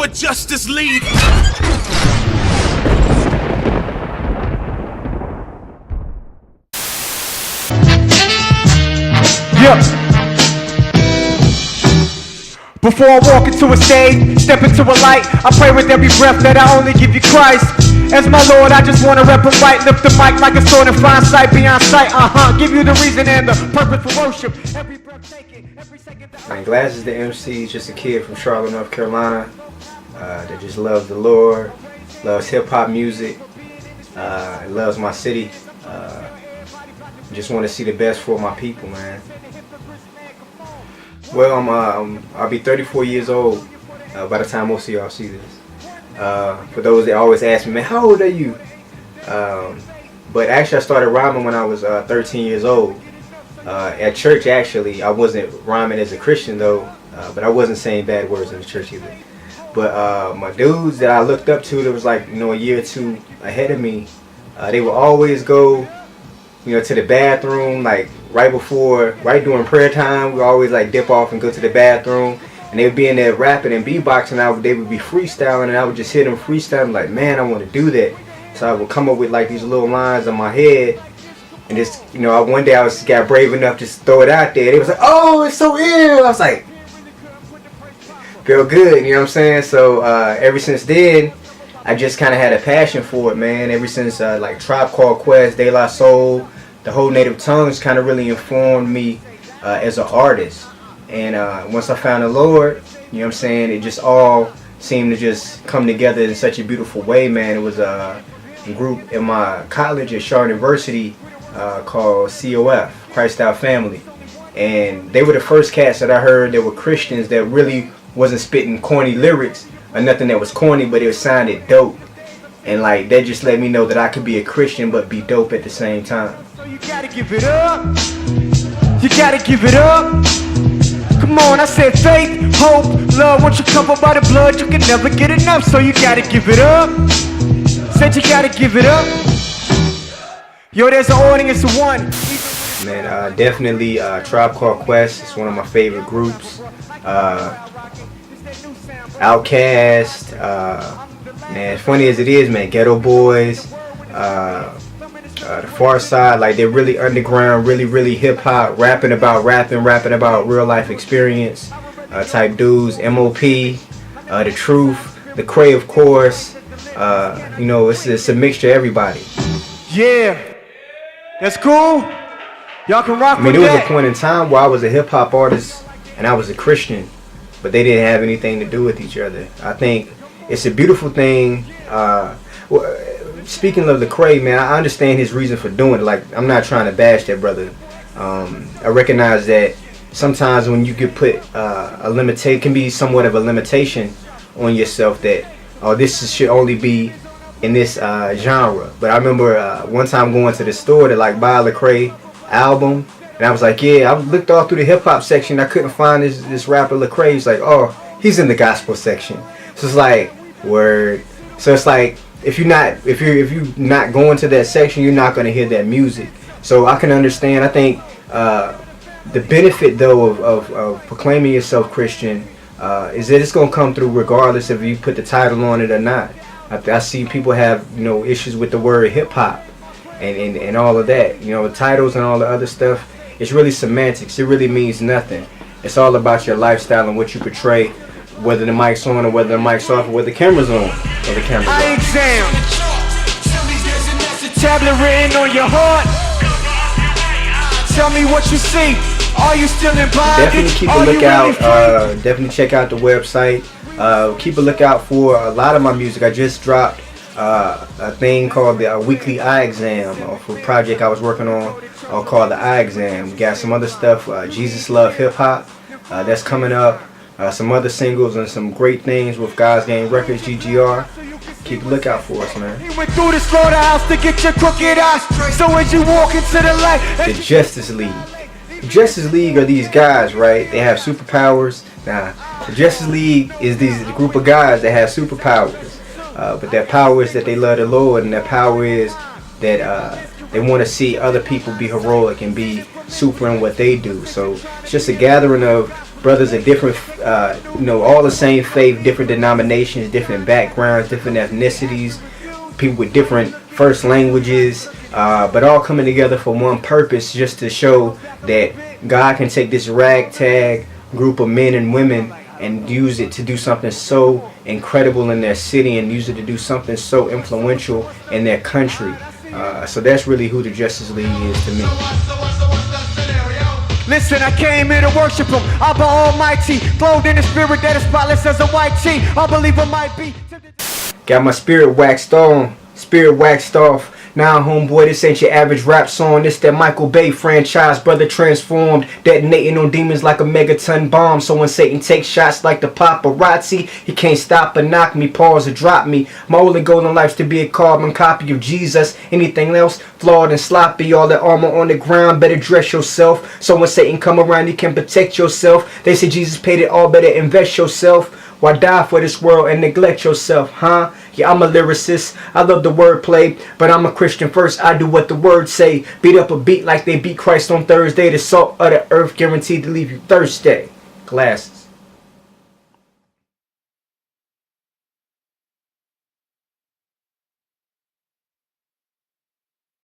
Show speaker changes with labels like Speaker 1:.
Speaker 1: for Justice League.
Speaker 2: Yeah. Before I walk into a stage, step into a light, I pray with every breath that I only give you Christ. As my Lord, I just want to rep him right, lift the mic like a sword and find sight beyond sight. Give you the reason and the purpose for worship. Every breath taken, every second that...
Speaker 3: Man, Glassez Tha Emcee is just a kid from Charlotte, North Carolina that just loves the Lord, loves hip-hop music, loves my city. Just want to see the best for my people, man. Well, I'll be 34 years old by the time most of y'all see this. For those that always ask me, man, how old are you? But actually I started rhyming when I was 13 years old. At church, actually, I wasn't rhyming as a Christian though, but I wasn't saying bad words in the church either. But my dudes that I looked up to that was like, you know, a year or two ahead of me, they would always go, you know, to the bathroom, like right during prayer time. We would always like dip off and go to the bathroom, and they would be in there rapping and beatboxing. They would be freestyling, and I would just hear them freestyling, like, man, I want to do that. So I would come up with like these little lines in my head, and just, you know, one day I got brave enough to throw it out there. They was like, oh, it's so ill. I was like, feel good, you know what I'm saying? So ever since then, I just kind of had a passion for it, man. Ever since like Tribe Called Quest, De La Soul, the whole Native Tongues kind of really informed me as an artist. And once I found the Lord, you know what I'm saying, it just all seemed to just come together in such a beautiful way, man. It was a group in my college at Shaw University called COF, Christ Our Family. And they were the first cats that I heard that were Christians that really wasn't spitting corny lyrics or nothing that was corny, but it sounded dope. And like that just let me know that I could be a Christian but be dope at the same time.
Speaker 2: You gotta give it up. You gotta give it up. Come on, I said faith, hope, love. Once you're covered by the blood, you can never get enough. So you gotta give it up. Said you gotta give it up. Yo, there's an audience of one.
Speaker 3: Man, definitely Tribe Called Quest. It's one of my favorite groups. Outkast, man, as funny as it is, man, Ghetto Boys, the Far Side, like they're really underground, really hip hop, rapping about real life experience type dudes. MOP, The Truth, The Cray, of course. You know, it's a mixture of everybody.
Speaker 2: Yeah, that's cool. Y'all can rock with that.
Speaker 3: I mean, there was a point in time where I was a hip hop artist and I was a Christian, but they didn't have anything to do with each other. I think it's a beautiful thing. Speaking of the Cray, man, I understand his reason for doing it. Like, I'm not trying to bash that brother. I recognize that sometimes when you get put a limitation, can be somewhat of a limitation on yourself that, oh, this should only be in this genre. But I remember one time going to the store to like buy a Lecrae album, and I was like, yeah, I looked all through the hip hop section. I couldn't find this rapper Lecrae. He's like, oh, he's in the gospel section. So it's like, word. So it's like, if you're not going to that section, you're not gonna hear that music. So I can understand. I think the benefit though of proclaiming yourself Christian is that it's gonna come through regardless if you put the title on it or not. I see people have, you know, issues with the word hip hop and all of that. You know, the titles and all the other stuff. It's really semantics. It really means nothing. It's all about your lifestyle and what you portray, whether the mic's on or whether the mic's off or whether the camera's on or the camera's off.
Speaker 2: I exam. Tablet written on your heart. Tell me what you see. Are you still in bondage?
Speaker 3: Definitely keep a lookout. Definitely check out the website. Keep a lookout for a lot of my music. I just dropped a thing called the weekly eye exam for a project I was working on called the eye exam. We got some other stuff, Jesus Love Hip Hop, that's coming up. Some other singles and some great things with God's Game Records, GGR. Keep a lookout for us, man.
Speaker 2: He went through the slaughterhouse to get your crooked eyes. So as you walk into the light,
Speaker 3: the Justice League. The Justice League are these guys, right? They have superpowers. Nah, the Justice League is these group of guys that have superpowers. But their power is that they love the Lord, and their power is that they want to see other people be heroic and be super in what they do. So it's just a gathering of brothers of different, all the same faith, different denominations, different backgrounds, different ethnicities, people with different first languages, but all coming together for one purpose, just to show that God can take this ragtag group of men and women and use it to do something so incredible in their city, and use it to do something so influential in their country. So that's really who the Justice League is to me.
Speaker 2: Listen, I came here to worship him, Abba Almighty, clothed in the spirit that is spotless as a white tee. Unbeliever might be.
Speaker 3: Got my spirit waxed on, spirit waxed off. Now, homeboy, this ain't your average rap song. This that Michael Bay franchise, brother transformed, detonating on demons like a megaton bomb. So when Satan takes shots like the paparazzi, he can't stop or knock me, pause or drop me. My only goal in life's to be a carbon copy of Jesus. Anything else, flawed and sloppy. All that armor on the ground, better dress yourself. So when Satan come around, you can protect yourself. They say Jesus paid it all, better invest yourself. Why die for this world and neglect yourself, huh? Yeah, I'm a lyricist, I love the wordplay, but I'm a Christian first, I do what the words say. Beat up a beat like they beat Christ on Thursday. The salt of the earth guaranteed to leave you thirsty. Glassez.